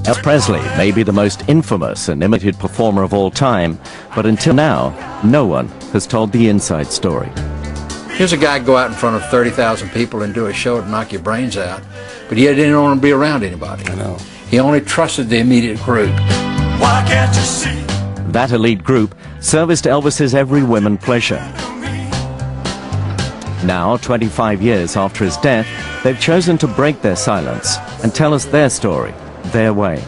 Elvis Presley may be the most infamous and imitated performer of all time, but until now, no one has told the inside story. Here's a guy go out in front of 30,000 people and do a show to knock your brains out, but he didn't want to be around anybody. I know. He only trusted the immediate group. Why can't you see? That elite group serviced Elvis's every whim and pleasure. Now, 25 years after his death, they've chosen to break their silence and tell us their story, their way.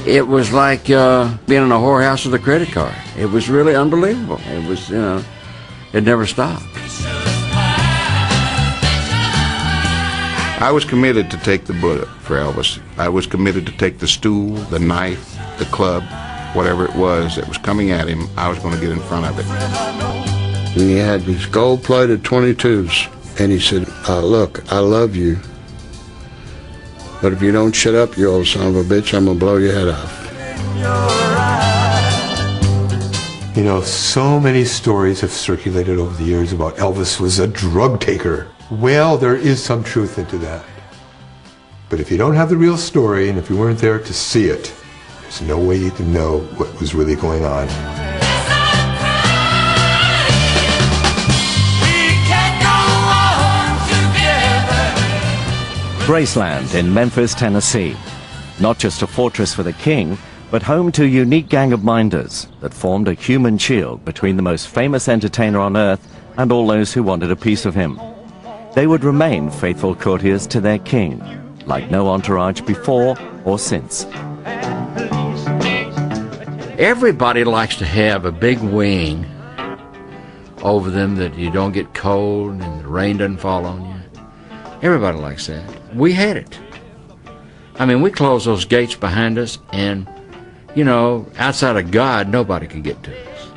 It was like being in a whorehouse with a credit card. It was really unbelievable. It was, it never stopped. I was committed to take the bullet for Elvis. I was committed to take the stool, the knife, the club, whatever it was that was coming at him. I was going to get in front of it. And he had these gold-plated 22s, and he said, look, I love you, but if you don't shut up, you old son of a bitch, I'm going to blow your head off. You know, so many stories have circulated over the years about Elvis was a drug taker. Well, there is some truth into that. But if you don't have the real story, and if you weren't there to see it, there's no way you can know what was really going on. Graceland in Memphis, Tennessee. Not just a fortress for the king, but home to a unique gang of minders that formed a human shield between the most famous entertainer on earth and all those who wanted a piece of him. They would remain faithful courtiers to their king, like no entourage before or since. Everybody likes to have a big wing over them that you don't get cold and the rain doesn't fall on you. Everybody likes that. We had it. I mean, we closed those gates behind us, and, you know, outside of God, nobody could get to us.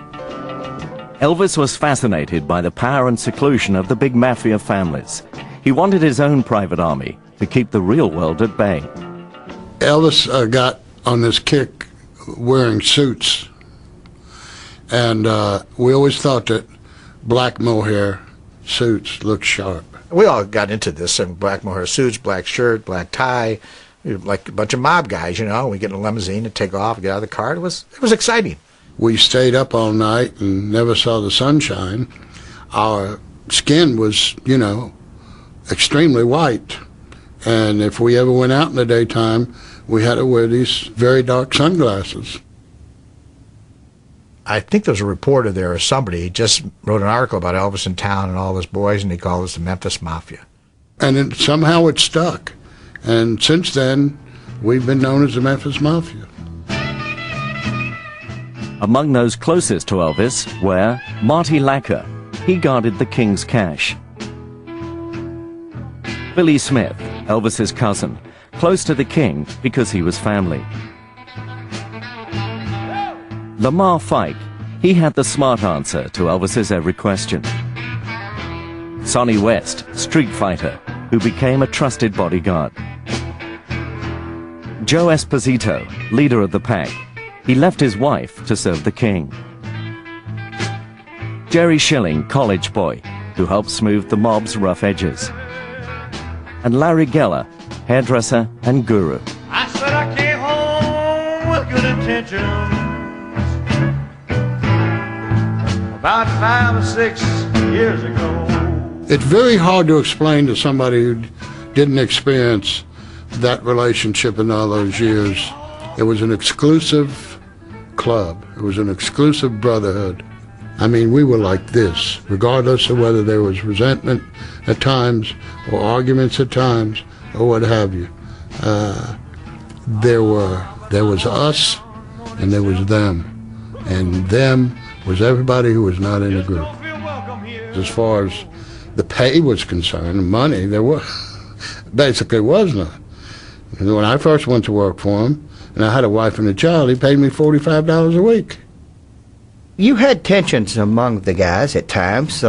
Elvis was fascinated by the power and seclusion of the big mafia families. He wanted his own private army to keep the real world at bay. Elvis got on this kick wearing suits, and we always thought that black mohair suits looked sharp. We all got into this, and black mohair suits, black shirt, black tie, like a bunch of mob guys, you know. We get in a limousine and take off, get out of the car. It was exciting. We stayed up all night and never saw the sunshine. Our skin was, you know, extremely white. And if we ever went out in the daytime, we had to wear these very dark sunglasses. I think there was a reporter there or somebody just wrote an article about Elvis in town and all his boys, and he called us the Memphis Mafia. And somehow it stuck. And since then, we've been known as the Memphis Mafia. Among those closest to Elvis were Marty Lacker. He guarded the king's cash. Billy Smith, Elvis's cousin, close to the king because he was family. Lamar Fike, he had the smart answer to Elvis's every question. Sonny West, street fighter, who became a trusted bodyguard. Joe Esposito, leader of the pack. He left his wife to serve the king. Jerry Schilling, college boy, who helped smooth the mob's rough edges. And Larry Geller, hairdresser and guru. I said I came home with good intentions about 5 or 6 years ago. It's very hard to explain to somebody who didn't experience that relationship in all those years. It was an exclusive club. It was an exclusive brotherhood. I mean, we were like this, regardless of whether there was resentment at times or arguments at times or what have you. There was us and there was them. And them was everybody who was not in the group. As far as the pay was concerned, money, there basically was none. When I first went to work for him, and I had a wife and a child, he paid me $45 a week. You had tensions among the guys at times,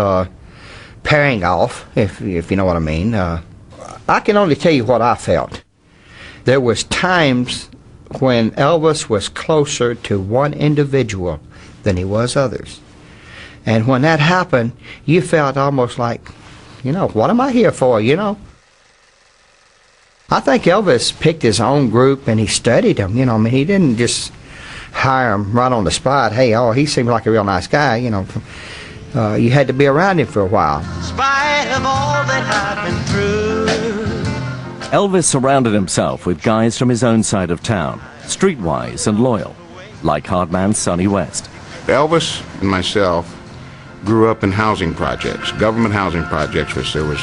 pairing off, if you know what I mean. I can only tell you what I felt. There was times when Elvis was closer to one individual than he was others. And when that happened, you felt almost like, you know, what am I here for, you know? I think Elvis picked his own group and he studied them. You know, I mean, he didn't just hire them right on the spot. Hey, oh, he seemed like a real nice guy. You know, you had to be around him for a while. In spite of all that I've been through. Elvis surrounded himself with guys from his own side of town, streetwise and loyal, like hardman Sonny West. Elvis and myself grew up in housing projects, government housing projects, which there was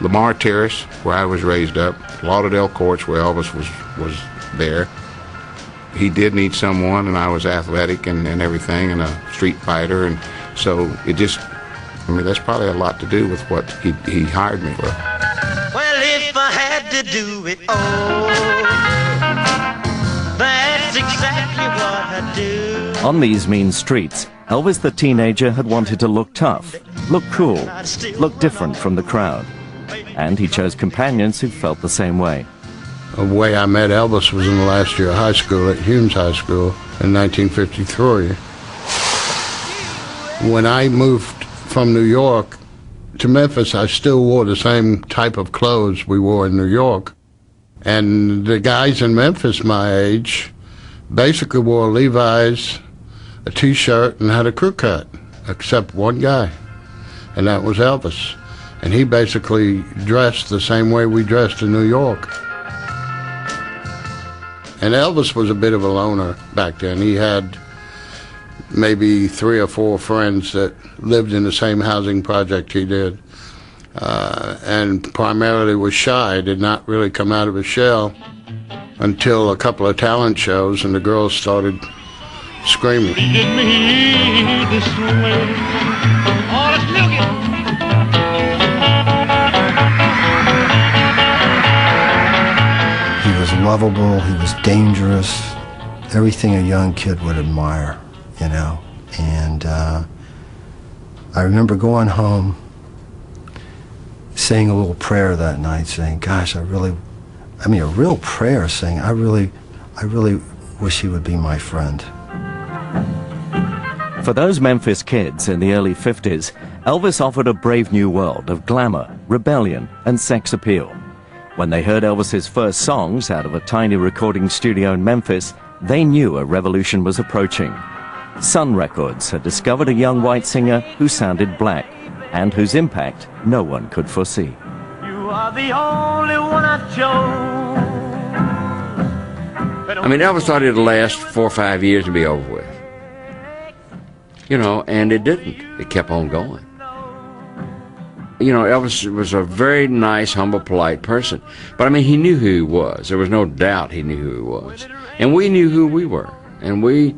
Lamar Terrace, where I was raised up, Lauderdale Courts, where Elvis was there. He did need someone, and I was athletic and everything, and a street fighter, and so it just, I mean, that's probably a lot to do with what he hired me for. Well, if I had to do it all, that's exactly what I'd do. On these mean streets, Elvis the teenager had wanted to look tough, look cool, look different from the crowd. And he chose companions who felt the same way. The way I met Elvis was in the last year of high school at Humes High School in 1953. When I moved from New York to Memphis, I still wore the same type of clothes we wore in New York. And the guys in Memphis my age basically wore Levi's, a T-shirt, and had a crew cut, except one guy, and that was Elvis. And he basically dressed the same way we dressed in New York. And Elvis was a bit of a loner back then. He had maybe 3 or 4 friends that lived in the same housing project he did, and primarily was shy, did not really come out of his shell until a couple of talent shows, and the girls started screaming. He was lovable, he was dangerous, everything a young kid would admire, you know. And I remember going home, saying a little prayer that night, saying, gosh, a real prayer, saying, I really wish he would be my friend. For those Memphis kids in the early 50s, Elvis offered a brave new world of glamour, rebellion, and sex appeal. When they heard Elvis's first songs out of a tiny recording studio in Memphis, they knew a revolution was approaching. Sun Records had discovered a young white singer who sounded black, and whose impact no one could foresee. You are the only one I chose. I mean, Elvis thought it'd last 4 or 5 years and be over with. You know, and it didn't. It kept on going. You know, Elvis was a very nice, humble, polite person. But, I mean, he knew who he was. There was no doubt he knew who he was. And we knew who we were. And we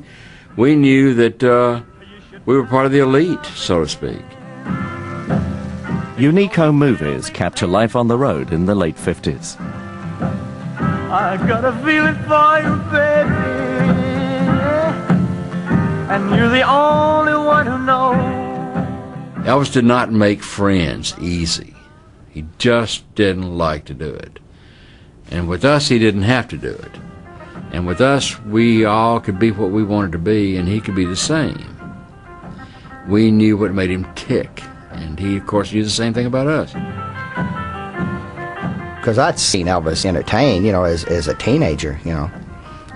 knew that we were part of the elite, so to speak. Unique home movies capture life on the road in the late 50s. I got a feeling for you, baby, and you're the only one who knows. Elvis did not make friends easy. He just didn't like to do it. And with us, he didn't have to do it. And with us, we all could be what we wanted to be, and he could be the same. We knew what made him tick, and he, of course, knew the same thing about us. Because I'd seen Elvis entertain, you know, as a teenager, you know,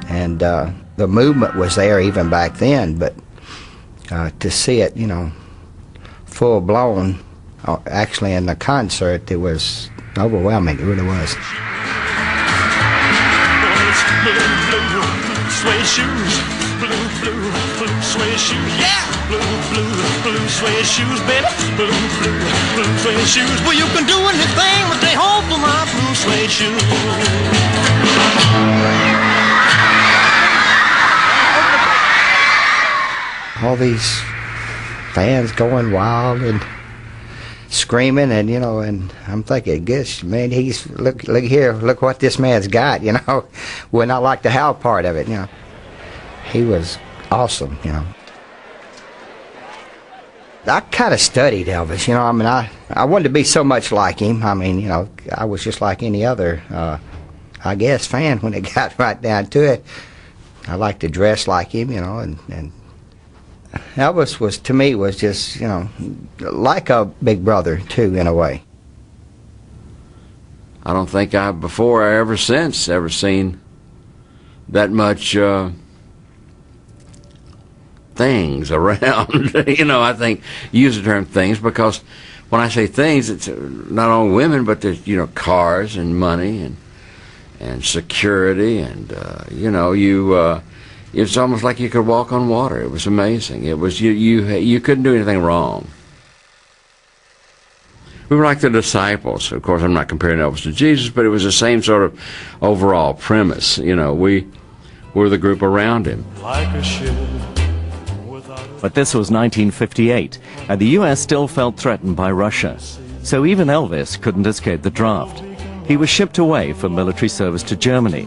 and the movement was there even back then, but to see it, you know, full blown, actually in the concert, it was overwhelming. It really was. Suede shoes, blue suede shoes, yeah. Blue suede shoes, baby. Blue suede shoes. Well, you can do anything, but they hold for my blue suede shoes. All these fans going wild and screaming, and you know, and I'm thinking, gosh, man, he's look here, look what this man's got, you know. We're not like the how part of it, you know. He was awesome, you know. I kind of studied Elvis, you know. I mean, I wanted to be so much like him. I mean, you know, I was just like any other, I guess, fan when it got right down to it. I liked to dress like him, you know, and Elvis was, to me, was just, you know, like a big brother, too, in a way. I don't think before or ever since ever seen that much things around. I think use the term things because when I say things, it's not only women, but there's cars and money and security and it's almost like you could walk on water. It was amazing. It was you couldn't do anything wrong. We were like the disciples. Of course, I'm not comparing Elvis to Jesus, but it was the same sort of overall premise. We were the group around him. But this was 1958, and the U.S. still felt threatened by Russia. So even Elvis couldn't escape the draft. He was shipped away for military service to Germany.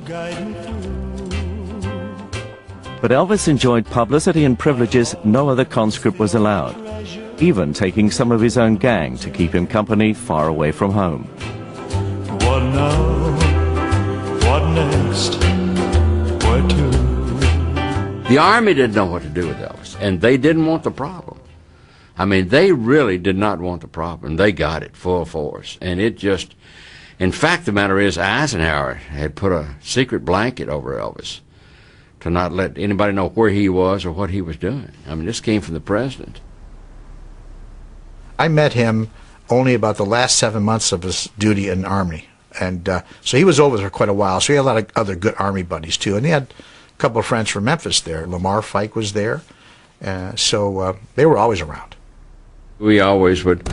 But Elvis enjoyed publicity and privileges no other conscript was allowed, even taking some of his own gang to keep him company far away from home. What now? What next? Where to? The Army didn't know what to do with Elvis, and they didn't want the problem. I mean, they really did not want the problem. They got it full force, and it just... In fact, the matter is, Eisenhower had put a secret blanket over Elvis to not let anybody know where he was or what he was doing. I mean, this came from the president. I met him only about the last 7 months of his duty in the Army. And so he was over there quite a while. So he had a lot of other good Army buddies, too. And he had a couple of friends from Memphis there. Lamar Fike was there. So they were always around. We always would,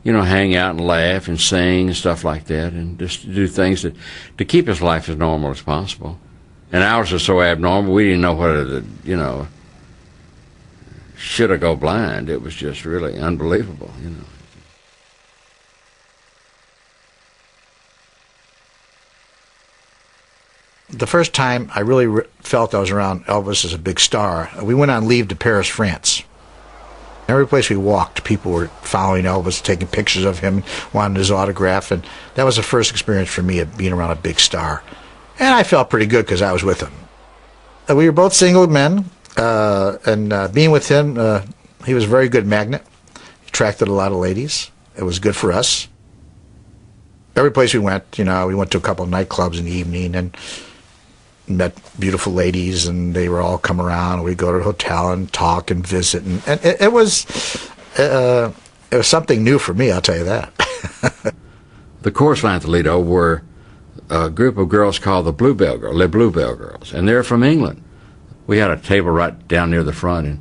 hang out and laugh and sing and stuff like that and just do things to keep his life as normal as possible. And ours was so abnormal, we didn't know whether to, should I go blind. It was just really unbelievable, The first time I really felt I was around Elvis as a big star, we went on leave to Paris, France. Every place we walked, people were following Elvis, taking pictures of him, wanting his autograph, and that was the first experience for me of being around a big star. And I felt pretty good because I was with him. We were both single men, and being with him, he was a very good magnet. He attracted a lot of ladies. It was good for us. Every place we went, we went to a couple of nightclubs in the evening and met beautiful ladies, and they were all come around. And we'd go to the hotel and talk and visit, and it was something new for me, I'll tell you that. The chorus line at Toledo were a group of girls called the Bluebell Girls, and they're from England. We had a table right down near the front, and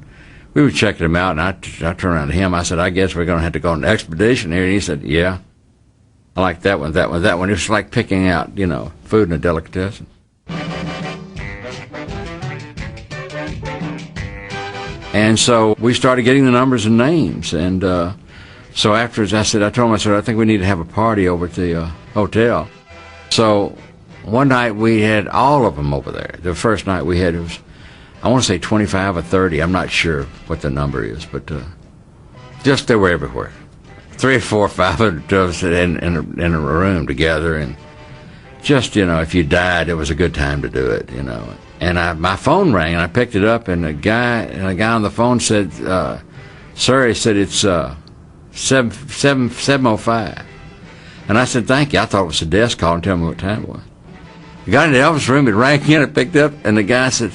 we were checking them out, and I turned around to him. I said, I guess we're going to have to go on an expedition here. And he said, yeah. I like that one, that one, that one. It was like picking out, food in a delicatessen. And so we started getting the numbers and names, and so afterwards I told him, I think we need to have a party over at the hotel. So one night we had all of them over there. The first night we had, I want to say 25 or 30, I'm not sure what the number is, but just they were everywhere. 3 or 4 or 5 of us in a room together, and just, if you died, it was a good time to do it, And my phone rang, and I picked it up, and a guy on the phone said, sir, he said, it's 7:05. And I said, thank you. I thought it was the desk calling and telling me what time it was. I got into Elvis' room, it rang in, I picked up, and the guy said,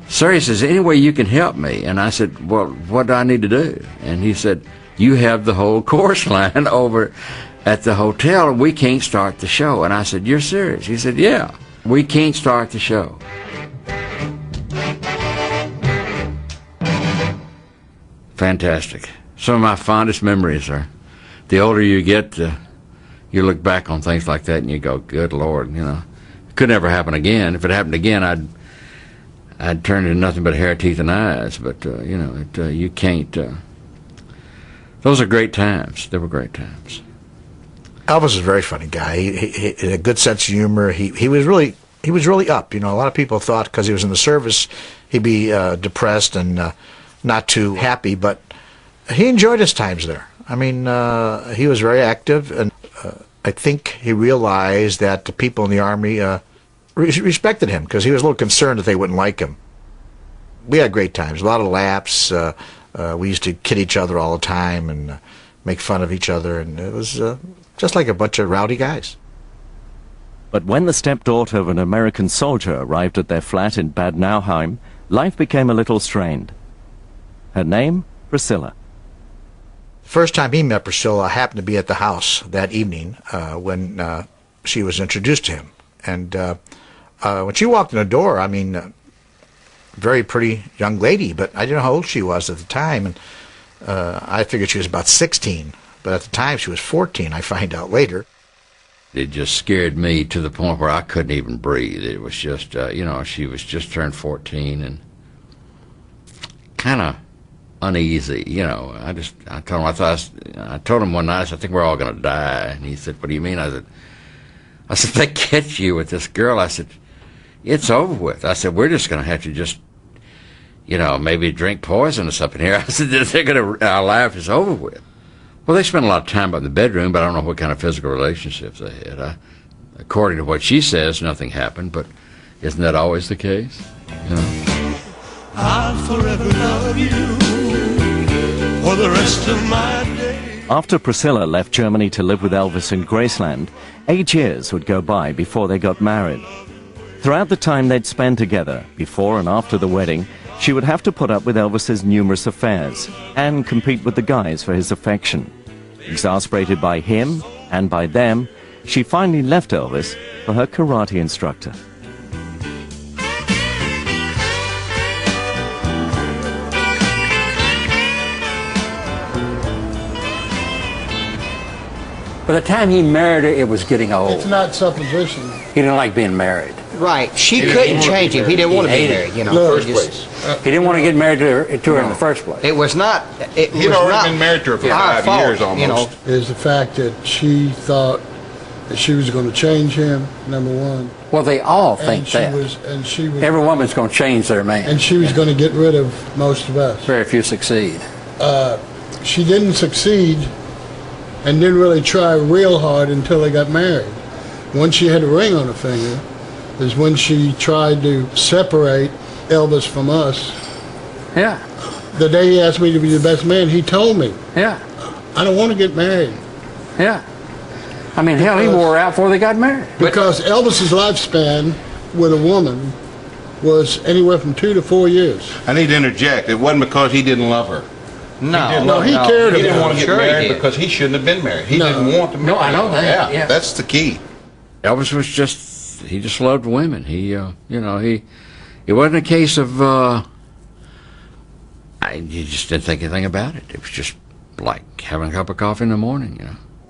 sir, he says, any way you can help me? And I said, well, what do I need to do? And he said, you have the whole chorus line over at the hotel, and we can't start the show. And I said, you're serious? He said, yeah, we can't start the show. Fantastic. Some of my fondest memories are, the older you get, you look back on things like that and you go, good Lord, it could never happen again. If it happened again, I'd turn into nothing but hair, teeth, and eyes. But, you can't. Those are great times. They were great times. Elvis was a very funny guy. He had a good sense of humor. He was really up. A lot of people thought because he was in the service, he'd be depressed and not too happy, but he enjoyed his times there. I mean, he was very active, and I think he realized that the people in the Army respected him because he was a little concerned that they wouldn't like him. We had great times, a lot of laughs. We used to kid each other all the time and make fun of each other, and it was just like a bunch of rowdy guys. But when the stepdaughter of an American soldier arrived at their flat in Bad Nauheim, life became a little strained. Her name, Priscilla. The first time he met Priscilla, I happened to be at the house that evening when she was introduced to him. And when she walked in the door, I mean, very pretty young lady, but I didn't know how old she was at the time. And I figured she was about 16, but at the time she was 14, I find out later. It just scared me to the point where I couldn't even breathe. It was just, she was just turned 14 and kind of uneasy, I told him one night, I said, I think we're all going to die. And he said, what do you mean? I said, if they catch you with this girl, I said, it's over with. I said, we're just going to have to just, maybe drink poison or something here. I said, they're going to, our life is over with. Well, they spent a lot of time in the bedroom, but I don't know what kind of physical relationships they had. According to what she says, nothing happened, but isn't that always the case? I'll forever love you for the rest of my days. After Priscilla left Germany to live with Elvis in Graceland, 8 years would go by before they got married. Throughout the time they'd spend together, before and after the wedding, she would have to put up with Elvis's numerous affairs and compete with the guys for his affection. Exasperated by him and by them, she finally left Elvis for her karate instructor. By the time he married her, it was getting old. It's not supposition. He didn't like being married. Right. She couldn't change him. He didn't want to be married, First place. He didn't want to get married to her in the first place. It was not. He'd already been married to her for 5 years almost. Is the fact that she thought that she was going to change him, number one. Well, they all think that. Every woman's going to change their man. And she was going to get rid of most of us. Very few succeed. She didn't succeed and didn't really try real hard until they got married. Once she had a ring on her finger is when she tried to separate Elvis from us. Yeah. The day he asked me to be the best man, he told me, Yeah. I don't want to get married. Yeah. I mean, hell, he wore out before they got married. Because Elvis's lifespan with a woman was anywhere from 2 to 4 years. I need to interject. It wasn't because he didn't love her. No, he cared He didn't about want to her. get married because he shouldn't have been married. He didn't want to marry. No, I know that. Yeah. That's the key. Elvis was he just loved women. He it wasn't a case of, he just didn't think anything about it. It was just like having a cup of coffee in the morning,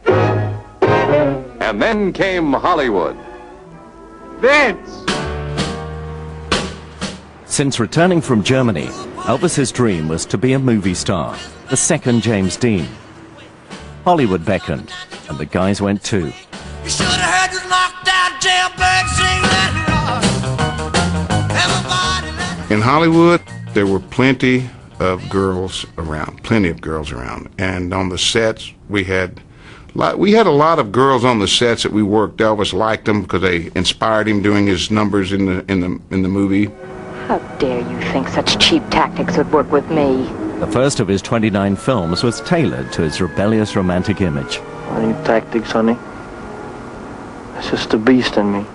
And then came Hollywood. Vince! Since returning from Germany, Elvis's dream was to be a movie star, the second James Dean. Hollywood beckoned, and the guys went too. You should have heard the knocked out jailbird sing that rock. Everybody let In Hollywood, there were plenty of girls around, and on the sets we had a lot of girls on the sets that we worked. Elvis liked them because they inspired him doing his numbers in the movie. How dare you think such cheap tactics would work with me? The first of his 29 films was tailored to his rebellious romantic image. I need tactics, honey. It's just a beast in me.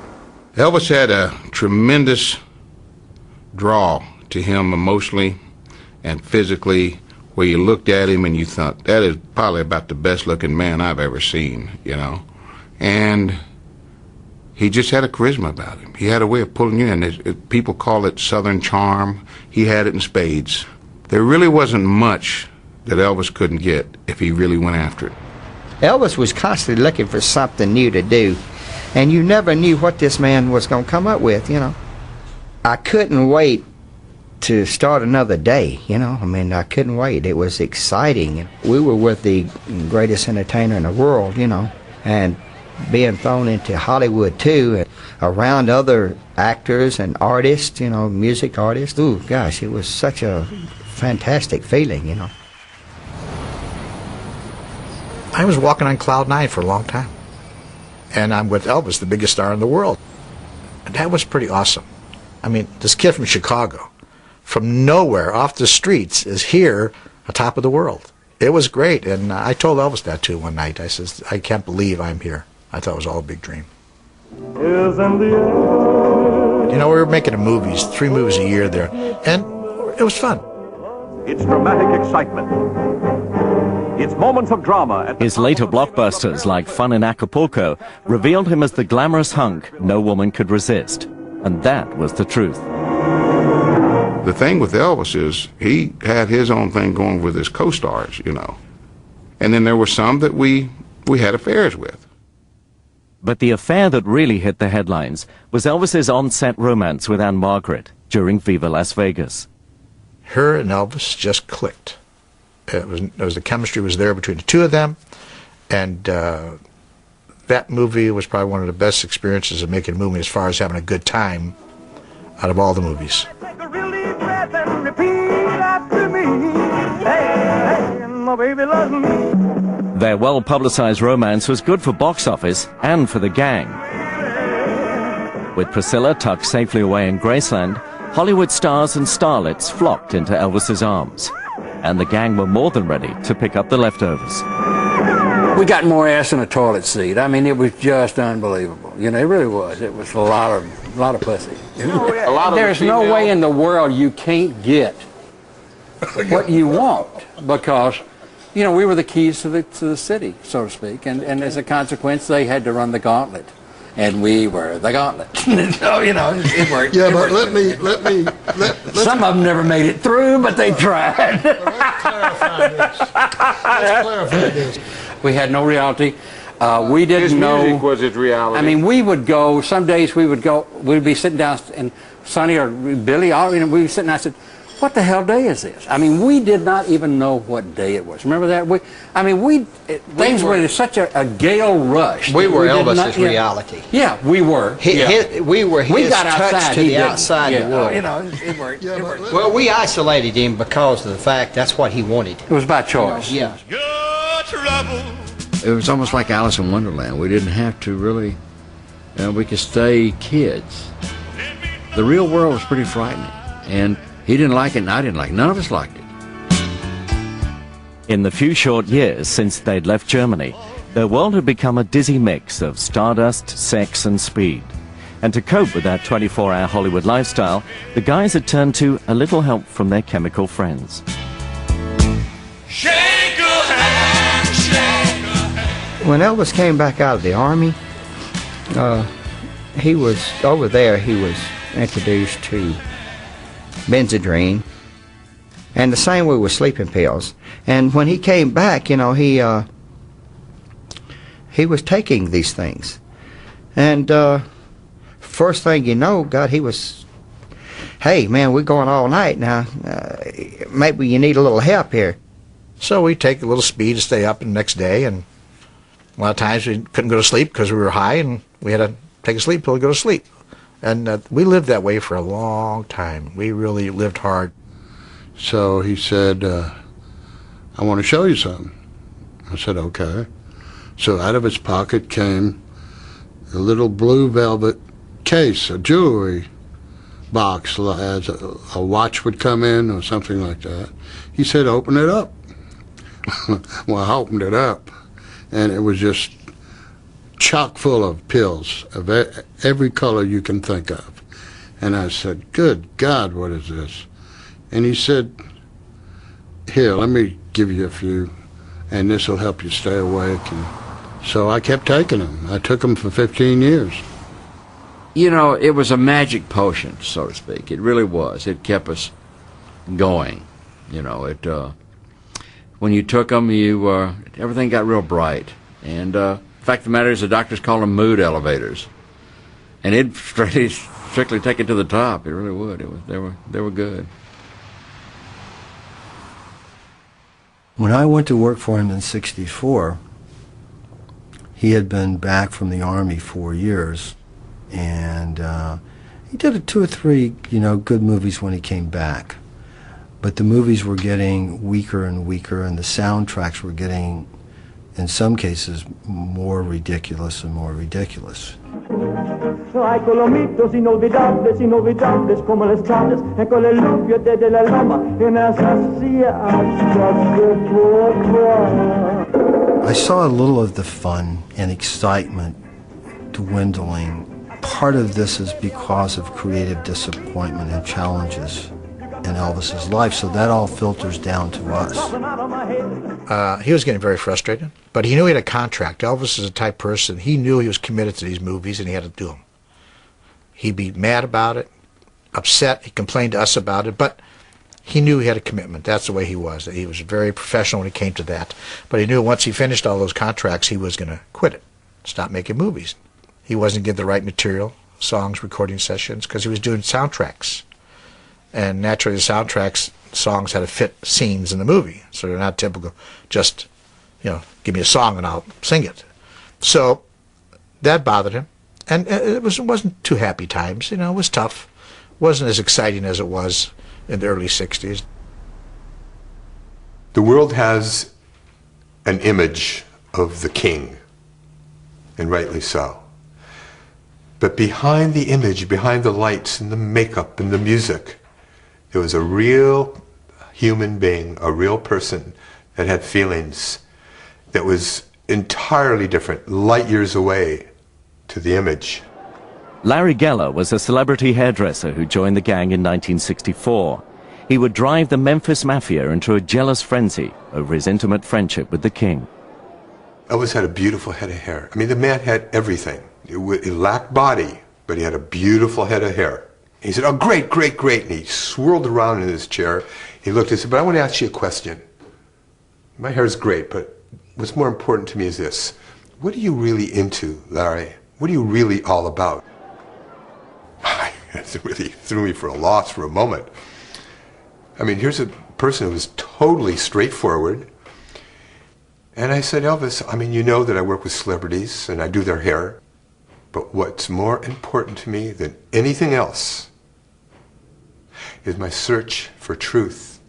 Elvis had a tremendous draw to him emotionally and physically, where you looked at him and you thought, that is probably about the best looking man I've ever seen, And he just had a charisma about him. He had a way of pulling you in. People call it Southern charm. He had it in spades. There really wasn't much that Elvis couldn't get if he really went after it. Elvis was constantly looking for something new to do, and you never knew what this man was going to come up with, I couldn't wait to start another day, I couldn't wait. It was exciting. We were with the greatest entertainer in the world, and being thrown into Hollywood too, around other actors and artists, music artists. Ooh, gosh, it was such a fantastic feeling, I was walking on cloud 9 for a long time. And I'm with Elvis, the biggest star in the world. And that was pretty awesome. I mean, this kid from Chicago, from nowhere, off the streets, is here on top of the world. It was great. And I told Elvis that too one night. I says, I can't believe I'm here. I thought it was all a big dream. is in the air. You know, we were making movies, 3 movies a year there, and it was fun. It's dramatic excitement. It's moments of drama. His later blockbusters, like Fun in Acapulco, revealed him as the glamorous hunk no woman could resist. And that was the truth. The thing with Elvis is he had his own thing going with his co-stars, you know. And then there were some that we had affairs with. But the affair that really hit the headlines was Elvis's on-set romance with Anne Margaret during Viva Las Vegas. Her and Elvis just clicked. It was the chemistry was there between the two of them, and that movie was probably one of the best experiences of making a movie as far as having a good time out of all the movies. Take a real deep breath and repeat after me. Hey, hey, my baby loves me. Their well-publicized romance was good for box office and for the gang. With Priscilla tucked safely away in Graceland, Hollywood stars and starlets flocked into Elvis's arms. And the gang were more than ready to pick up the leftovers. We got more ass in a toilet seat. I mean, it was just unbelievable. You know, it really was. It was a lot of pussy. There's no way in the world you can't get what you want, because, you know, we were the keys to the city, so to speak, and as a consequence, they had to run the gauntlet. And we were the gauntlet. So, you know, it worked. Yeah, it but worked. let's Some of them never made it through, but they tried. Let's clarify this. Let's clarify this. We had no reality. We didn't His know. music was his reality. I mean, we would go, some days we'd be sitting down, and Sonny or Billy, you know, we'd be sitting down and I said, what the hell day is this? I mean, we did not even know what day it was. Remember that? Things were in such a gale rush. We were did Elvis's reality. Yeah, we were. We were his got touch outside, to he the didn't. outside Yeah, world. you know, it worked. Yeah, It worked. Well, we isolated him because of the fact that's what he wanted. It was by choice. Yeah. Your trouble. It was almost like Alice in Wonderland. We didn't have to really, we could stay kids. The real world was pretty frightening. And he didn't like it and I didn't like it. None of us liked it. In the few short years since they'd left Germany, their world had become a dizzy mix of stardust, sex and speed. And to cope with that 24-hour Hollywood lifestyle, the guys had turned to a little help from their chemical friends. Shake a hand, shake a hand. When Elvis came back out of the Army, he was introduced to Benzedrine, and the same way with sleeping pills. And when he came back, you know, he was taking these things, and first thing you know, God, he was, hey man, we're going all night now. Maybe you need a little help here. So we take a little speed to stay up the next day, and a lot of times we couldn't go to sleep because we were high, and we had to take a sleep pill to go to sleep. And we lived that way for a long time. We really lived hard. So he said, I want to show you something. I said, okay. So out of his pocket came a little blue velvet case, a jewelry box, as a watch would come in or something like that. He said, open it up. Well, I opened it up, and it was just chock full of pills of every color you can think of. And I said, good God, what is this? And he said, here, let me give you a few, and this will help you stay awake. And so I kept taking them. I took them for 15 years. You know, it was a magic potion, so to speak. It really was. It kept us going. You know, when you took them, everything got real bright. And the fact of the matter is, the doctors call them mood elevators, and it'd strictly take it to the top. It really would. They were good. When I went to work for him in '64, he had been back from the Army 4 years, and he did 2 or 3, good movies when he came back. But the movies were getting weaker and weaker, and the soundtracks were getting, in some cases, more ridiculous and more ridiculous. Hay colomitos inolvidables, inolvidables como las tardes, en con el lupio de la loma, en esas I saw a little of the fun and excitement dwindling. Part of this is because of creative disappointment and challenges in Elvis's life, so that all filters down to us. He was getting very frustrated, but he knew he had a contract. Elvis is a type person, he knew he was committed to these movies and he had to do them. He'd be mad about it, upset, he complained to us about it, but he knew he had a commitment. That's the way he was. He was very professional when it came to that. But he knew once he finished all those contracts, he was going to quit it, stop making movies. He wasn't getting the right material, songs, recording sessions, because he was doing soundtracks. And naturally, the soundtracks, songs had to fit scenes in the movie. So they're not typical, just, give me a song and I'll sing it. So that bothered him. And it wasn't too happy times. It was tough. It wasn't as exciting as it was in the early 60s. The world has an image of the king, and rightly so. But behind the image, behind the lights and the makeup and the music, there was a real human being, a real person that had feelings that was entirely different, light years away to the image. Larry Geller was a celebrity hairdresser who joined the gang in 1964. He would drive the Memphis Mafia into a jealous frenzy over his intimate friendship with the king. Elvis had a beautiful head of hair. I mean, the man had everything. It lacked body, but he had a beautiful head of hair. He said, "Oh, great, great, great." And he swirled around in his chair. He looked and said, "But I want to ask you a question. My hair is great, but what's more important to me is this. What are you really into, Larry? What are you really all about?" It really threw me for a loss for a moment. I mean, here's a person who was totally straightforward. And I said, "Elvis, I mean, you know that I work with celebrities and I do their hair. But what's more important to me than anything else is my search for truth."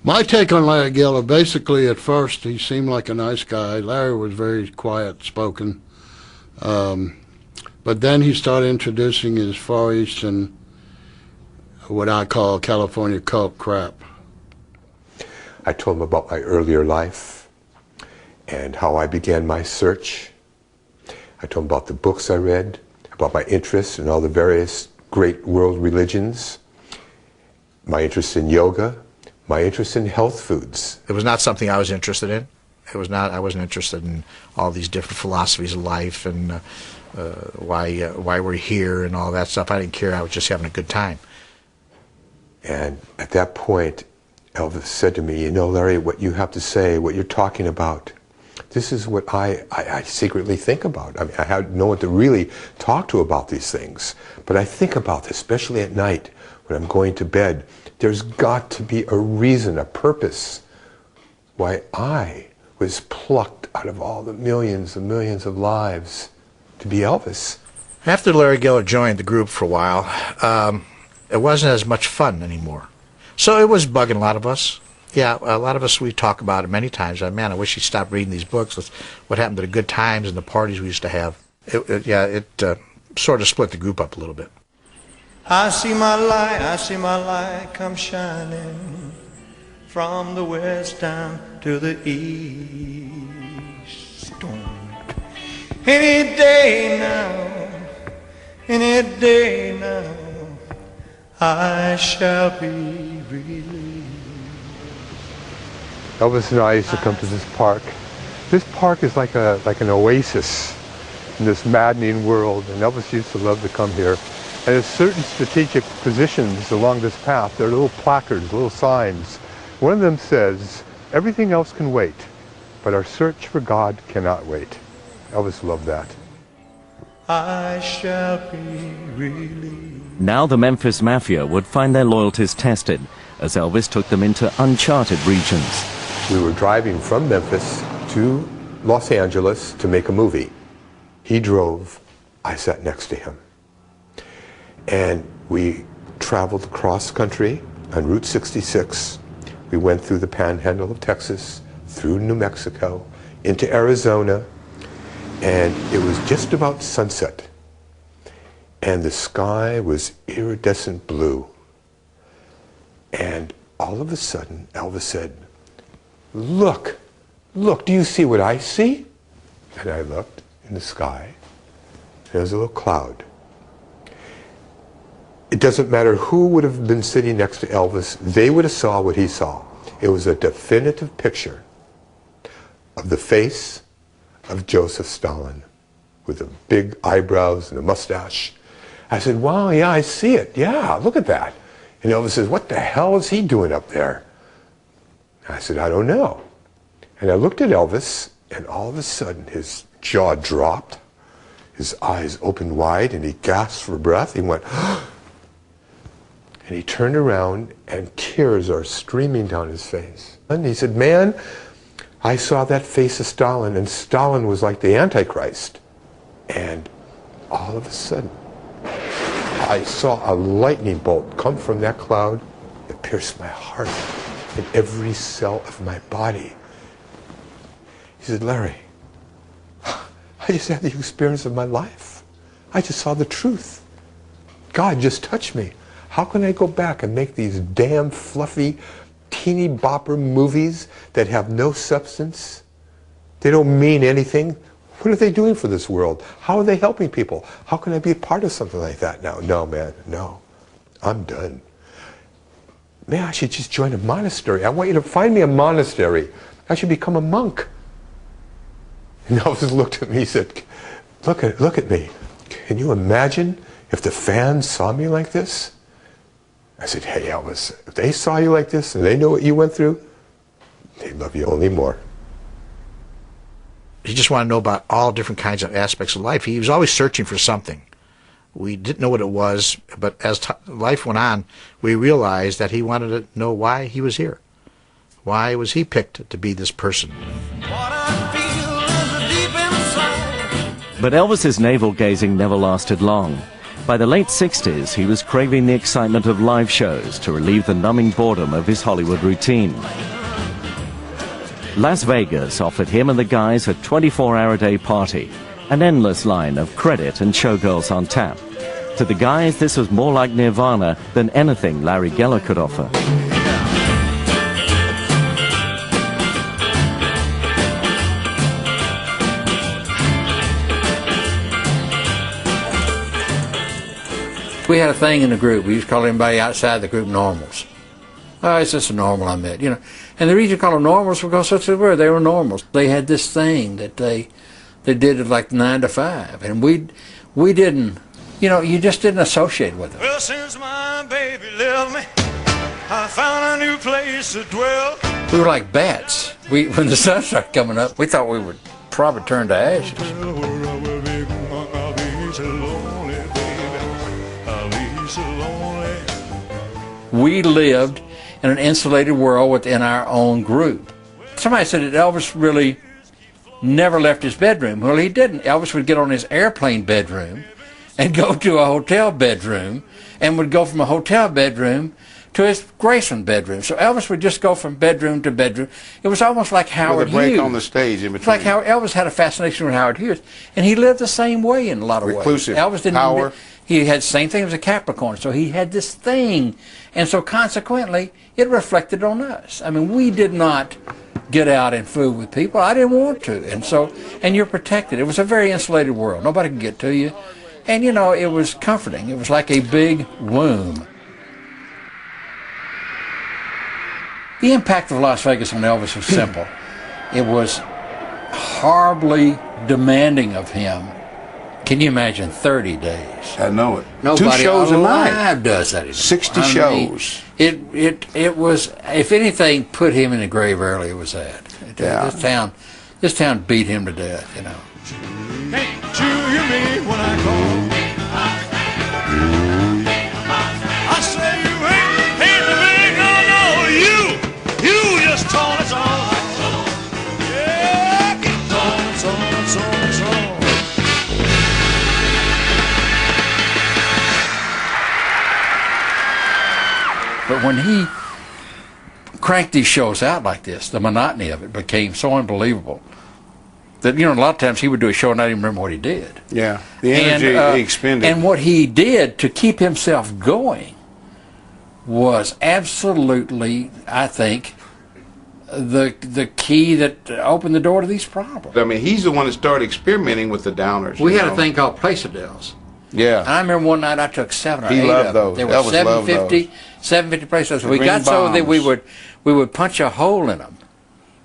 My take on Larry Geller, basically at first he seemed like a nice guy. Larry was very quiet spoken. But then he started introducing his Far Eastern, what I call California cult crap. I told him about my earlier life and how I began my search. I told him about the books I read, about my interests in all the various great world religions, my interest in yoga, my interest in health foods. It was not something I was interested in. I wasn't interested in all these different philosophies of life and why we're here and all that stuff. I didn't care. I was just having a good time. And at that point, Elvis said to me, "You know, Larry, what you have to say, what you're talking about, this is what I secretly think about. I mean, I have no one to really talk to about these things. But I think about this, especially at night when I'm going to bed. There's got to be a reason, a purpose why I was plucked out of all the millions and millions of lives to be Elvis." After Larry Geller joined the group for a while, it wasn't as much fun anymore. So it was bugging a lot of us. Yeah, a lot of us, we talk about it many times. Man, I wish he'd stop reading these books. What happened to the good times and the parties we used to have? It sort of split the group up a little bit. I see my light come shining from the west down to the east. Any day now, I shall be relieved. Elvis and I used to come to this park. This park is like an oasis in this maddening world, and Elvis used to love to come here. And there's certain strategic positions along this path. There are little placards, little signs. One of them says, "Everything else can wait, but our search for God cannot wait." Elvis loved that. I shall be relieved. Now the Memphis Mafia would find their loyalties tested as Elvis took them into uncharted regions. We were driving from Memphis to Los Angeles to make a movie. He drove, I sat next to him. And we traveled across country on Route 66. We went through the panhandle of Texas, through New Mexico, into Arizona, and it was just about sunset. And the sky was iridescent blue. And all of a sudden, Elvis said, "Look, do you see what I see?" And I looked, in the sky. There's a little cloud. It doesn't matter who would have been sitting next to Elvis, they would have saw what he saw. It was a definitive picture of the face of Joseph Stalin with the big eyebrows and the mustache. I said, wow, yeah, I see it. Yeah, look at that. And Elvis says, what the hell is he doing up there? I said, I don't know. And I looked at Elvis, and all of a sudden his jaw dropped, his eyes opened wide, and he gasped for breath. He went, and he turned around, and tears are streaming down his face. And he said, man, I saw that face of Stalin, and Stalin was like the Antichrist. And all of a sudden, I saw a lightning bolt come from that cloud. It pierced my heart and every cell of my body. He said, Larry, I just had the experience of my life. I just saw the truth. God just touched me. How can I go back and make these damn fluffy, teeny bopper movies that have no substance? They don't mean anything. What are they doing for this world? How are they helping people? How can I be a part of something like that now? No, man, no. I'm done. Man, I should just join a monastery. I want you to find me a monastery. I should become a monk. And Elvis looked at me, he said, look at me. Can you imagine if the fans saw me like this? I said, hey, Elvis, if they saw you like this and they know what you went through, they love you only more. He just wanted to know about all different kinds of aspects of life. He was always searching for something. We didn't know what it was, but as life went on, we realized that he wanted to know why he was here. Why was he picked to be this person? But Elvis's navel-gazing never lasted long. By the late 60s, he was craving the excitement of live shows to relieve the numbing boredom of his Hollywood routine. Las Vegas offered him and the guys a 24-hour-a-day party, an endless line of credit and showgirls on tap. To the guys, this was more like Nirvana than anything Larry Geller could offer. We had a thing in the group. We used to call everybody outside the group normals. Oh, it's just a normal I met, you know. And the reason you call them normals was because that's what they were. They were normals. They had this thing that they did it like 9 to 5, and we didn't. You know, you just didn't associate with them. Well, since my baby left me, I found a new place to dwell. We were like bats. When the sun started coming up, we thought we would probably turn to ashes. We lived in an insulated world within our own group. Somebody said that Elvis really never left his bedroom. Well, he didn't. Elvis would get on his airplane bedroom and go to a hotel bedroom, and would go from a hotel bedroom to his Graceland bedroom. So Elvis would just go from bedroom to bedroom. It was almost like Howard Hughes. With a break on the stage in between. It's like how Elvis had a fascination with Howard Hughes, and he lived the same way in a lot of ways. Reclusive. Elvis didn't. Power. He had the same thing as a Capricorn, so he had this thing, and so consequently, it reflected on us. I mean, we did not get out and fool with people. I didn't want to, and you're protected. It was a very insulated world. Nobody could get to you, and you know, it was comforting. It was like a big womb. The impact of Las Vegas on Elvis was simple. It was horribly demanding of him. Can you imagine 30 days? I know it. Nobody 2 shows a night. alive does that anymore. 60 shows. It was, if anything, put him in the grave early. It was that. Yeah. This town beat him to death. You know. Can't you hear me when I call? I say you ain't the big no, you just told us all. Yeah, keep on. But when he cranked these shows out like this, the monotony of it became so unbelievable that, you know, a lot of times he would do a show and not even remember what he did. Yeah, the energy he expended. And what he did to keep himself going was absolutely, I think, the key that opened the door to these problems. I mean, he's the one that started experimenting with the downers. We had a thing called Placedels. Yeah. And I remember one night I took 7 or 8 loved of them. those. There were Elvis loved 750 Placedels. The We green got so that bombs. we would punch a hole in them.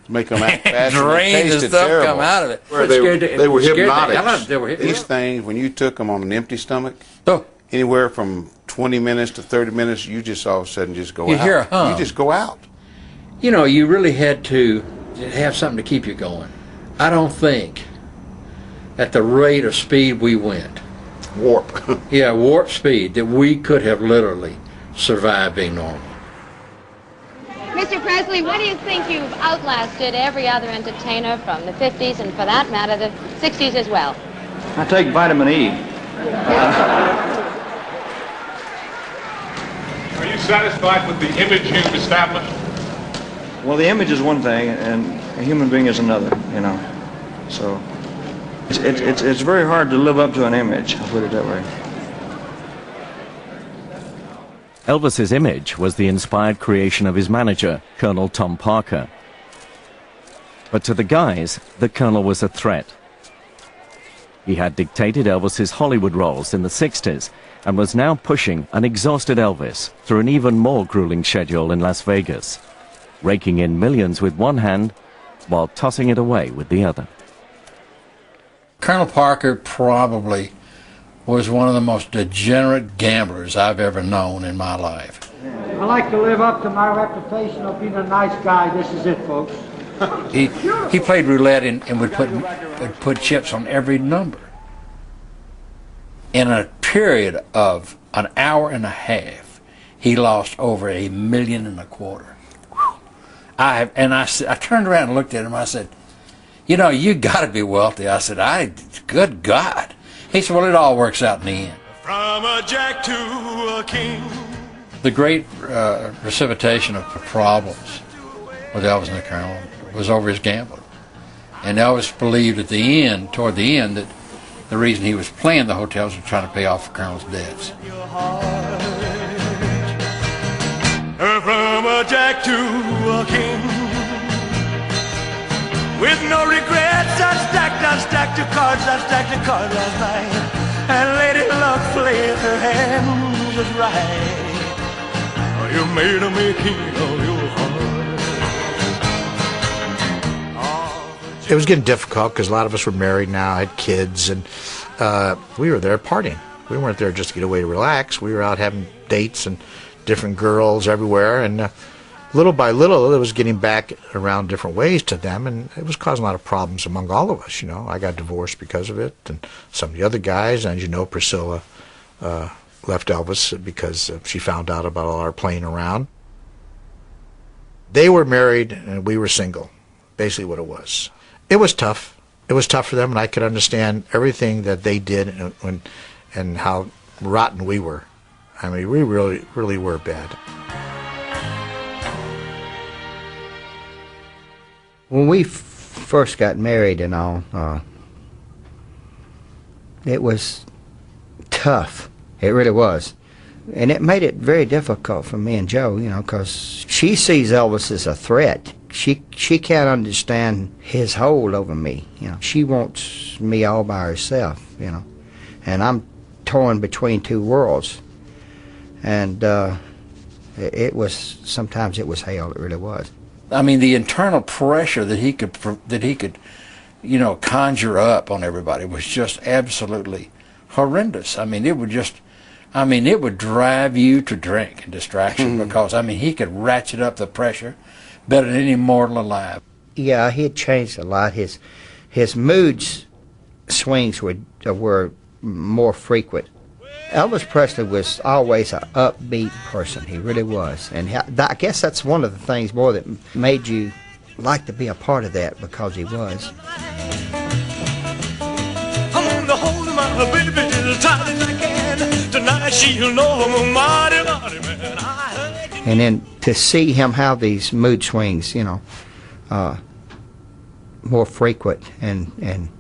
Make them act fast and Drain the tasted stuff terrible. come out of it. They were hypnotic. They were hypnotic. These things, when you took them on an empty stomach, Oh. anywhere from 20 minutes to 30 minutes, you just all of a sudden just go You out. hear a hum. You just go out. You know, you really had to have something to keep you going. I don't think at the rate of speed we went, warp speed, that we could have literally survived being normal. Mr. Presley, what do you think you've outlasted every other entertainer from the 50s and, for that matter, the 60s as well? I take vitamin E. Are you satisfied with the image you've established? Well, the image is one thing, and a human being is another, you know. So it's very hard to live up to an image, I'll put it that way. Elvis's image was the inspired creation of his manager, Colonel Tom Parker. But to the guys, the Colonel was a threat. He had dictated Elvis's Hollywood roles in the 60s and was now pushing an exhausted Elvis through an even more grueling schedule in Las Vegas, raking in millions with one hand while tossing it away with the other. Colonel Parker probably was one of the most degenerate gamblers I've ever known in my life. I like to live up to my reputation of being a nice guy. This is it, folks. He played roulette and would put chips on every number. In a period of an hour and a half, he lost over $1.25 million. I turned around and looked at him. I said, "You know, you got to be wealthy." I said, "Good God." He said, "Well, it all works out in the end." From a jack to a king. The great precipitation of problems with Elvis and the Colonel was over his gambling. And Elvis believed toward the end, that the reason he was playing the hotels was trying to pay off the Colonel's debts. From a jack to a king. With no regrets, I stacked the cards last night. And Lady Luck played her hand just right. You made me king of your heart. It was getting difficult because a lot of us were married now, had kids, and we were there partying. We weren't there just to get away to relax. We were out having dates and different girls everywhere, and little by little it was getting back around different ways to them, and it was causing a lot of problems among all of us. You know, I got divorced because of it, and some of the other guys, and you know, Priscilla left Elvis because she found out about all our playing around. They were married and we were single, basically what it was. It was tough. It was tough for them, and I could understand everything that they did and how rotten we were. I mean, we really were bad. When we first got married and all, it was tough. It really was. And it made it very difficult for me and Joe, you know, because she sees Elvis as a threat. She can't understand his hold over me, you know. She wants me all by herself, you know. And I'm torn between two worlds. And sometimes it was hell, it really was. I mean, the internal pressure that he could, you know, conjure up on everybody was just absolutely horrendous. I mean, it would drive you to drink and distraction because, I mean, he could ratchet up the pressure better than any mortal alive. Yeah, he had changed a lot. His mood swings were more frequent. Elvis Presley was always an upbeat person. He really was. And I guess that's one of the things more that made you like to be a part of that, because he was. I'm gonna hold my baby as tight as I can. Tonight she'll know I'm a mighty, mighty man. And then to see him have these mood swings, you know, more frequent, and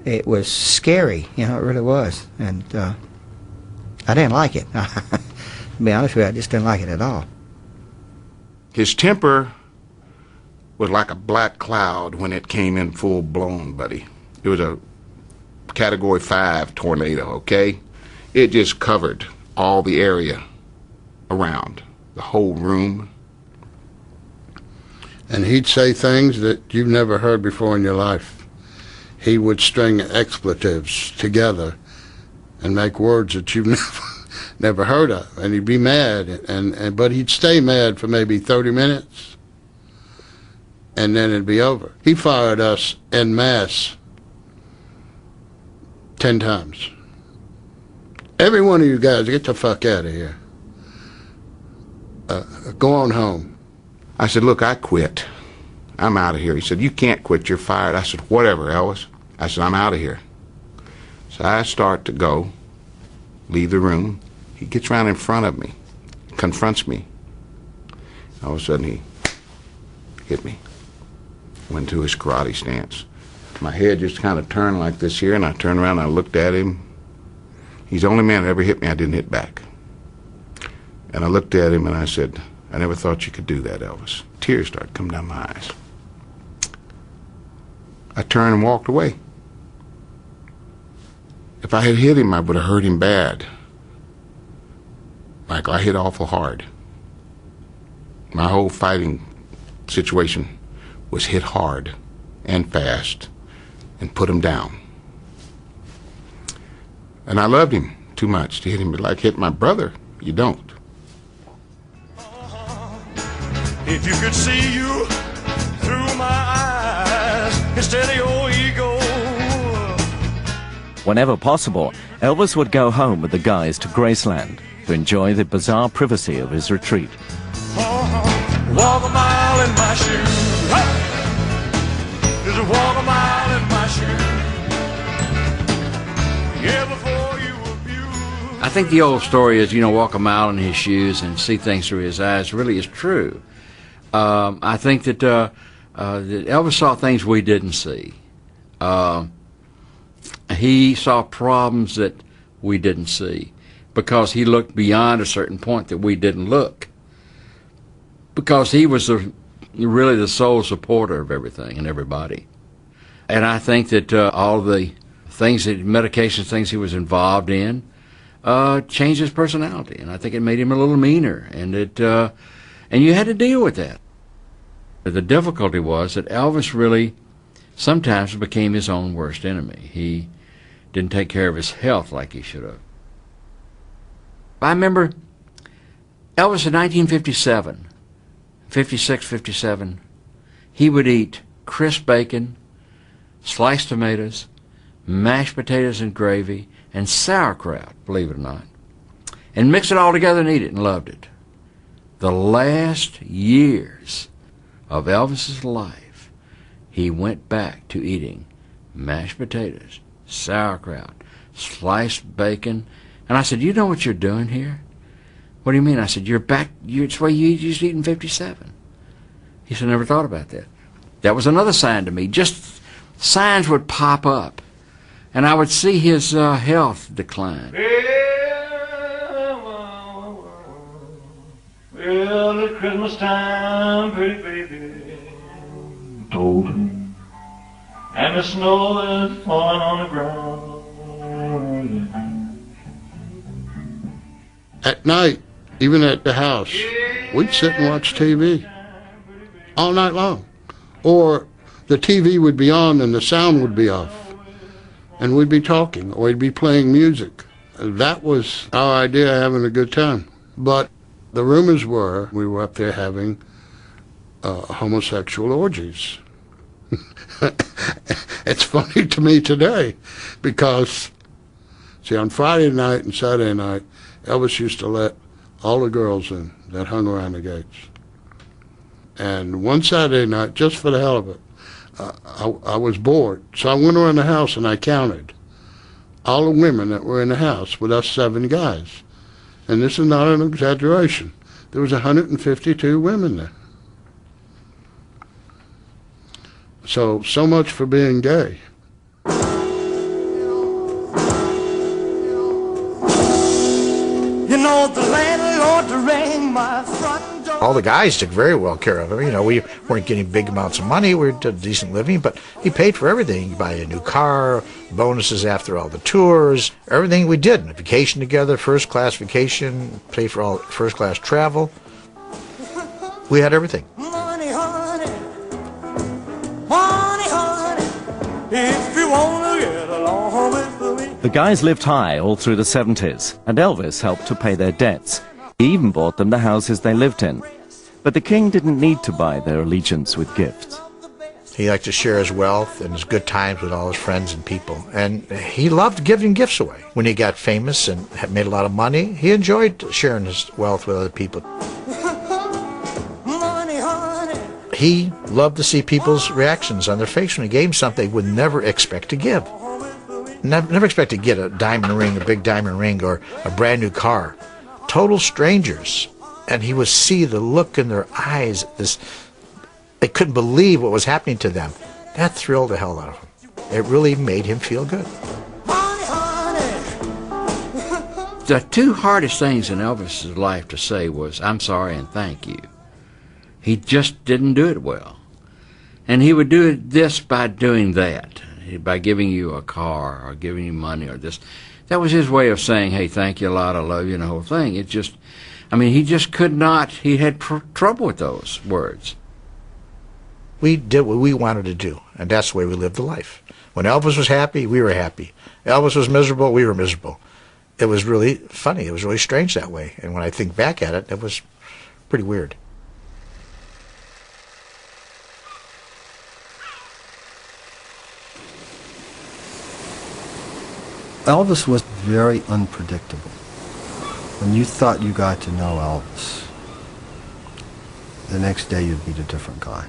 it was scary, you know, it really was. And I didn't like it. To be honest with you, I just didn't like it at all. His temper was like a black cloud when it came in full blown, buddy. It was a Category 5 tornado, okay? It just covered all the area around, the whole room. And he'd say things that you've never heard before in your life. He would string expletives together and make words that you've never heard of. And he'd be mad, but he'd stay mad for maybe 30 minutes, and then it'd be over. He fired us en masse 10 times. Every one of you guys, get the fuck out of here. Go on home. I said, look, I quit. I'm out of here. He said, you can't quit, you're fired. I said, whatever, Elvis. I said, I'm out of here. So I start to go, leave the room. He gets around in front of me, confronts me. All of a sudden, he hit me. Went to his karate stance. My head just kind of turned like this here, and I turned around and I looked at him. He's the only man that ever hit me I didn't hit back. And I looked at him and I said, I never thought you could do that, Elvis. Tears started coming down my eyes. I turned and walked away. If I had hit him, I would have hurt him bad. Like I hit awful hard. My whole fighting situation was hit hard and fast and put him down. And I loved him too much to hit him like hit my brother. You don't. If you could see you through my eyes instead of your ego. Whenever possible, Elvis would go home with the guys to Graceland to enjoy the bizarre privacy of his retreat. Walk a mile in my shoes. Just walk a mile in my shoes. Yeah, before you abuse. I think the old story is, walk a mile in his shoes and see things through his eyes really is true. I think that Elvis saw things we didn't see. He saw problems that we didn't see because he looked beyond a certain point that we didn't look. Because he was really the sole supporter of everything and everybody. And I think that all the things, medication things he was involved in, changed his personality. And I think it made him a little meaner. And you had to deal with that. The difficulty was that Elvis really sometimes became his own worst enemy. He didn't take care of his health like he should have. I remember Elvis in 1957, 56, 57, he would eat crisp bacon, sliced tomatoes, mashed potatoes and gravy, and sauerkraut, believe it or not, and mix it all together and eat it, and loved it. The last years of Elvis's life, he went back to eating mashed potatoes, sauerkraut, sliced bacon. And I said, you know what you're doing here? What do you mean? I said, you're back, it's the way you used to eat in 57. He said, never thought about that. That was another sign to me. Just signs would pop up, and I would see his health decline. Well, it's Christmas time, pretty baby, told him, and the snow is falling on the ground. At night, even at the house, we'd sit and watch TV all night long. Or the TV would be on and the sound would be off, and we'd be talking, or we'd be playing music. That was our idea of having a good time. But the rumors were we were up there having homosexual orgies. It's funny to me today because, see, on Friday night and Saturday night, Elvis used to let all the girls in that hung around the gates. And one Saturday night, just for the hell of it, I was bored. So I went around the house and I counted all the women that were in the house with us 7 guys. And this is not an exaggeration. There was 152 women there. So much for being gay. You know the landlord rang my front door. All the guys took very well care of him. You know, we weren't getting big amounts of money. We did a decent living, but he paid for everything. He buy a new car, bonuses after all the tours, everything we did. A vacation together, first-class vacation, pay for all first-class travel. We had everything. Money, honey, money, honey, if you want to get along with me. The guys lived high all through the 70s, and Elvis helped to pay their debts. He even bought them the houses they lived in. But the king didn't need to buy their allegiance with gifts. He liked to share his wealth and his good times with all his friends and people. And he loved giving gifts away. When he got famous and had made a lot of money, he enjoyed sharing his wealth with other people. He loved to see people's reactions on their face when he gave them something they would never expect to give. Never expect to get a diamond ring, a big diamond ring, or a brand new car. Total strangers. And he would see the look in their eyes, they couldn't believe what was happening to them. That thrilled the hell out of him. It really made him feel good. The two hardest things in Elvis's life to say was, "I'm sorry" and "thank you." He just didn't do it well. And he would do this by doing that, by giving you a car or giving you money or this. That was his way of saying, "Hey, thank you a lot, I love you," and the whole thing. It just, I mean, he just could not, he had trouble with those words. We did what we wanted to do, and that's the way we lived the life. When Elvis was happy, we were happy. Elvis was miserable, we were miserable. It was really funny. It was really strange that way. And when I think back at it, it was pretty weird. Elvis was very unpredictable. When you thought you got to know Elvis, the next day you'd meet a different guy.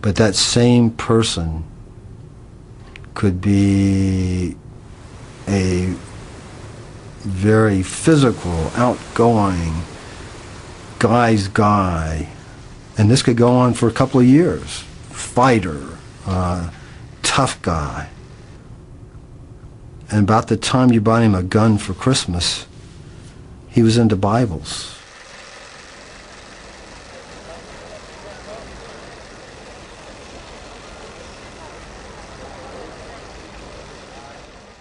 But that same person could be a very physical, outgoing guy's guy. And this could go on for a couple of years. Fighter, tough guy. And about the time you bought him a gun for Christmas, he was into Bibles.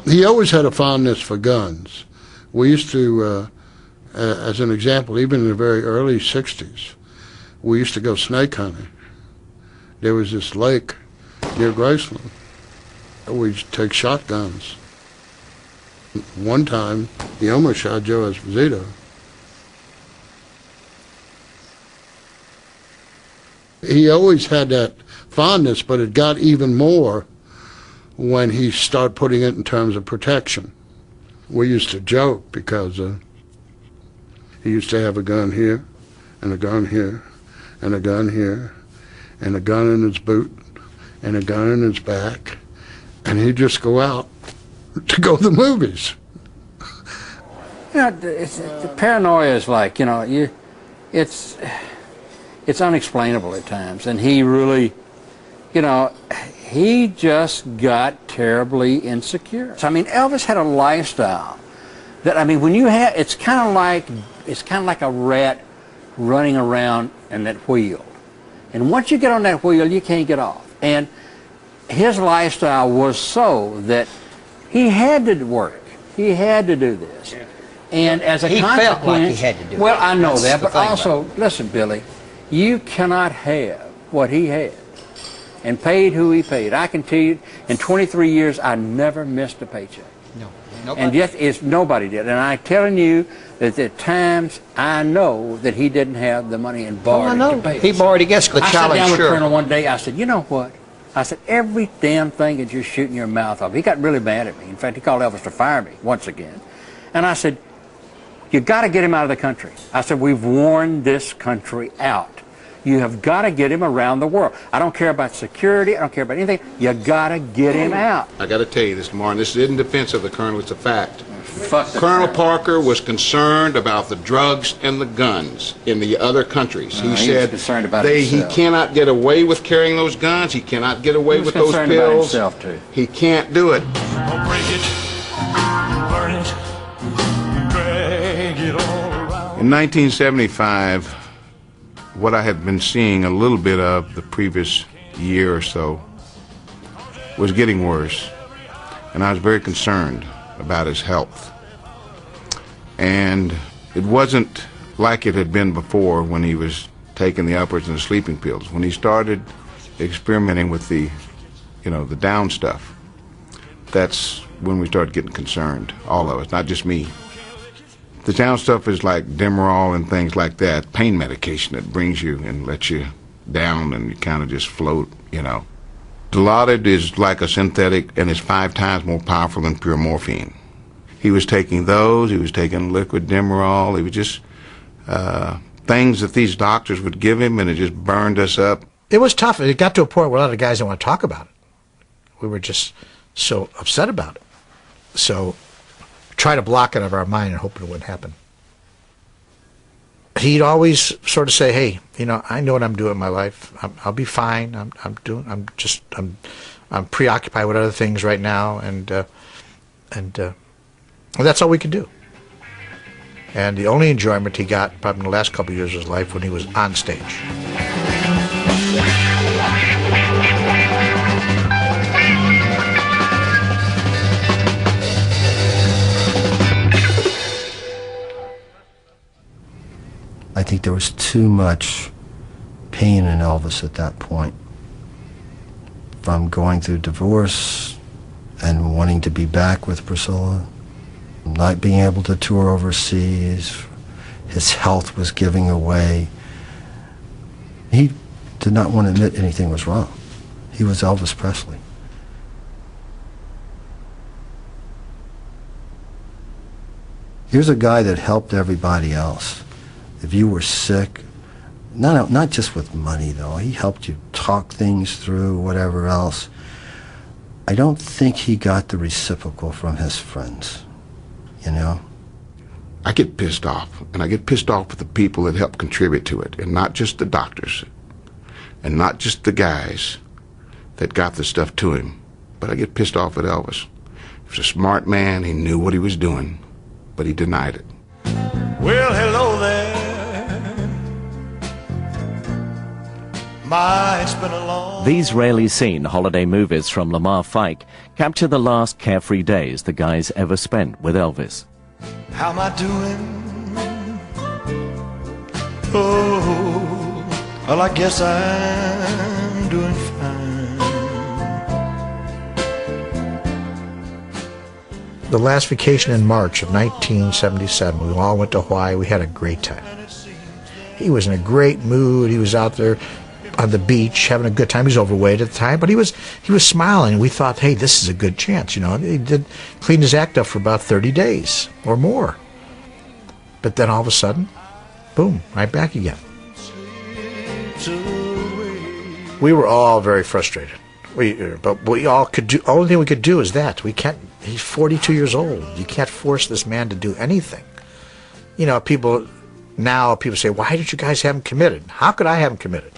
He always had a fondness for guns. We used to, as an example, even in the very early 60s, we used to go snake hunting. There was this lake near Graceland. We'd take shotguns. One time, he almost shot Joe Esposito. He always had that fondness, but it got even more when he started putting it in terms of protection. We used to joke because he used to have a gun here, and a gun here, and a gun here, and a gun in his boot, and a gun in his back, and he'd just go out to go to the movies. You know, the paranoia is like, you know, it's unexplainable at times. And he really, you know, he just got terribly insecure. So, I mean, Elvis had a lifestyle that, I mean, when you have, it's kind of like a rat running around in that wheel. And once you get on that wheel, you can't get off. And his lifestyle was so that he had to work. He had to do this. Yeah. And as a consequence, he felt like he had to do it. Well, I know that, but also, listen, Billy, you cannot have what he had and paid who he paid. I can tell you, in 23 years, I never missed a paycheck. No, nobody. And yet, nobody did. And I'm telling you that at times, I know that he didn't have the money and borrowed to pay us. He borrowed against the challenge, I sat down with sure. Colonel one day, I said, you know what? I said, every damn thing that you're shooting your mouth off. He got really mad at me. In fact, he called Elvis to fire me once again. And I said, you got to get him out of the country. I said, we've worn this country out. You have got to get him around the world. I don't care about security. I don't care about anything. You got to get him out. I got to tell you this, Martin. This is in defense of the Colonel. It's a fact. Fuck Colonel Parker was concerned about the drugs and the guns in the other countries. He said was concerned about he cannot get away with carrying those guns. He cannot get away with those pills. About himself too. He can't do it. I'll break it, burn it, drag it In 1975, what I had been seeing a little bit of the previous year or so was getting worse, and I was very concerned about his health. And it wasn't like it had been before when he was taking the uppers and the sleeping pills. When he started experimenting with the down stuff, that's when we started getting concerned, all of us, not just me. The down stuff is like Demerol and things like that, pain medication that brings you and lets you down and you kind of just float, Dilaudid is like a synthetic and is 5 times more powerful than pure morphine. He was taking those, he was taking liquid Demerol, it was just things that these doctors would give him, and it just burned us up. It was tough. It got to a point where a lot of guys didn't want to talk about it. We were just so upset about it. So try to block it out of our mind and hope it wouldn't happen. He'd always sort of say, "Hey, I know what I'm doing in my life. I'll be fine. I'm preoccupied with other things right now, and that's all we could do." And the only enjoyment he got probably in the last couple of years of his life when he was on stage. I think there was too much pain in Elvis at that point, from going through divorce and wanting to be back with Priscilla, not being able to tour overseas. His health was giving away. He did not want to admit anything was wrong. He was Elvis Presley. Here's a guy that helped everybody else. If you were sick, not just with money though, he helped you talk things through, whatever else. I don't think he got the reciprocal from his friends, I get pissed off, and I get pissed off with the people that help contribute to it, and not just the doctors, and not just the guys that got the stuff to him, but I get pissed off at Elvis. He was a smart man, he knew what he was doing, but he denied it. Well, hello there. It's been a long... These rarely seen holiday movies from Lamar Fike capture the last carefree days the guys ever spent with Elvis. How am I doing? Oh, well, I guess I'm doing fine. The last vacation in March of 1977, we all went to Hawaii. We had a great time. He was in a great mood. He was out there on the beach having a good time. He was overweight at the time, but he was smiling. We thought, hey, this is a good chance. He did clean his act up for about 30 days or more. But then all of a sudden, boom, right back again. We were all very frustrated. But we all could do. Only thing we could do is that we can't. He's 42 years old. You can't force this man to do anything. People say, why did you guys have him committed? How could I have him committed?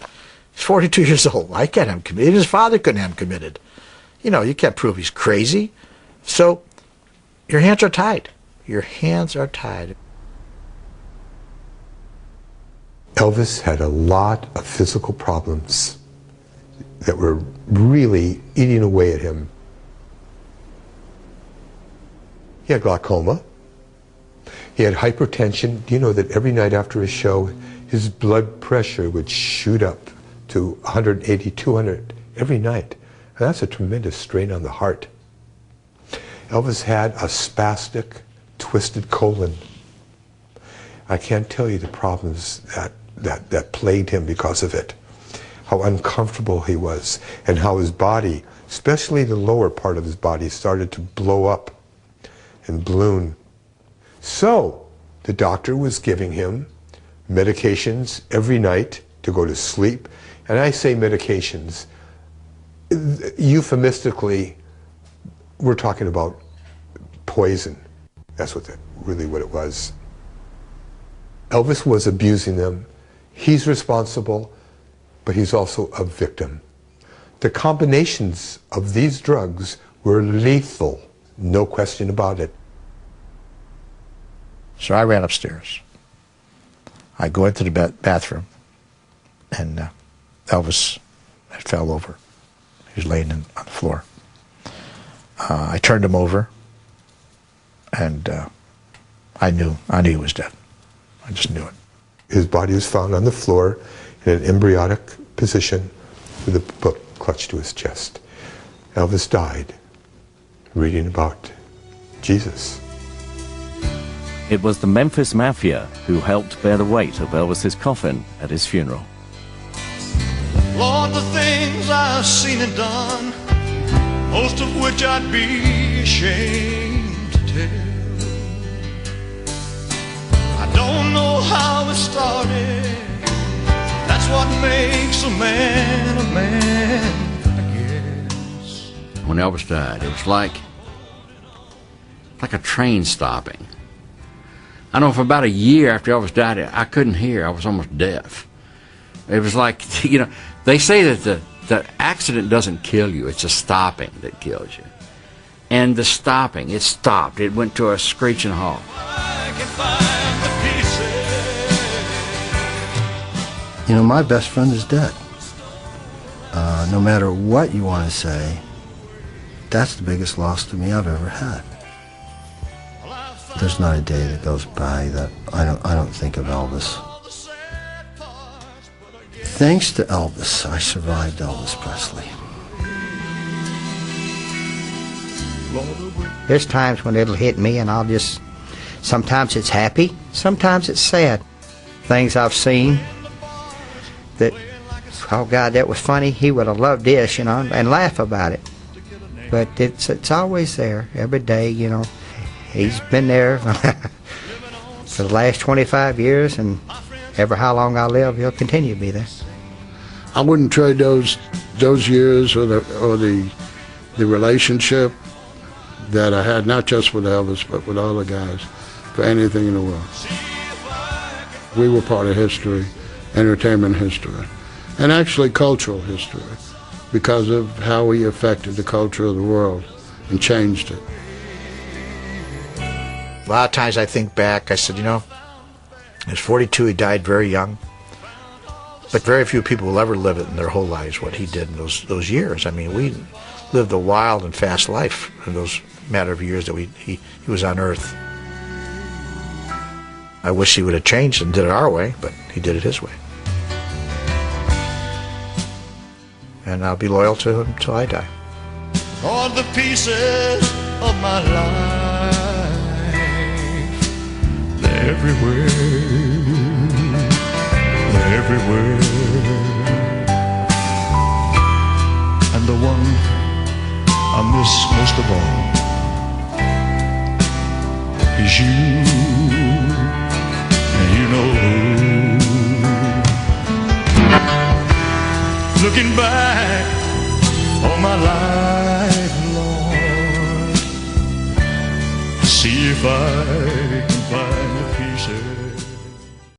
He's 42 years old. I can't have him committed. His father couldn't have him committed. You can't prove he's crazy. So your hands are tied. Your hands are tied. Elvis had a lot of physical problems that were really eating away at him. He had glaucoma. He had hypertension. Do you know that every night after a show, his blood pressure would shoot up to 180, 200 every night? And that's a tremendous strain on the heart. Elvis had a spastic, twisted colon. I can't tell you the problems that plagued him because of it. How uncomfortable he was, and how his body, especially the lower part of his body, started to blow up and balloon. So the doctor was giving him medications every night to go to sleep. And I say medications, euphemistically, we're talking about poison. That's really what it was. Elvis was abusing them. He's responsible, but he's also a victim. The combinations of these drugs were lethal, no question about it. So I ran upstairs. I go into the bathroom, and Elvis had fell over. He was laying on the floor. I turned him over, and I knew he was dead. I just knew it. His body was found on the floor in an embryonic position with a book clutched to his chest. Elvis died reading about Jesus. It was the Memphis Mafia who helped bear the weight of Elvis's coffin at his funeral. Lord, the things I've seen and done, most of which I'd be ashamed to tell. I don't know how it started. That's what makes a man, I guess. When Elvis died, it was like a train stopping. I know for about a year after Elvis died, I couldn't hear. I was almost deaf. It was like, they say that the accident doesn't kill you. It's a stopping that kills you. And the stopping, it stopped. It went to a screeching halt. My best friend is dead. No matter what you want to say, that's the biggest loss to me I've ever had. There's not a day that goes by that I don't think of Elvis. Thanks to Elvis, I survived Elvis Presley. There's times when it'll hit me and I'll just, sometimes it's happy, sometimes it's sad. Things I've seen that, oh God, that was funny, he would have loved this, and laugh about it. But it's always there, every day, He's been there for the last 25 years, and ever how long I live, he'll continue to be there. I wouldn't trade those years or the relationship that I had, not just with Elvis, but with all the guys, for anything in the world. We were part of history, entertainment history, and actually cultural history, because of how he affected the culture of the world and changed it. A lot of times I think back, I said, he was 42, he died very young. But very few people will ever live it in their whole lives, what he did in those years. I mean, we lived a wild and fast life in those matter of years that he was on Earth. I wish he would have changed and did it our way, but he did it his way. And I'll be loyal to him until I die. All the pieces of my life, they're everywhere, they're everywhere. And the one I miss most of all is you, and you know who. Looking back on my life, Lord, see if I can find the pieces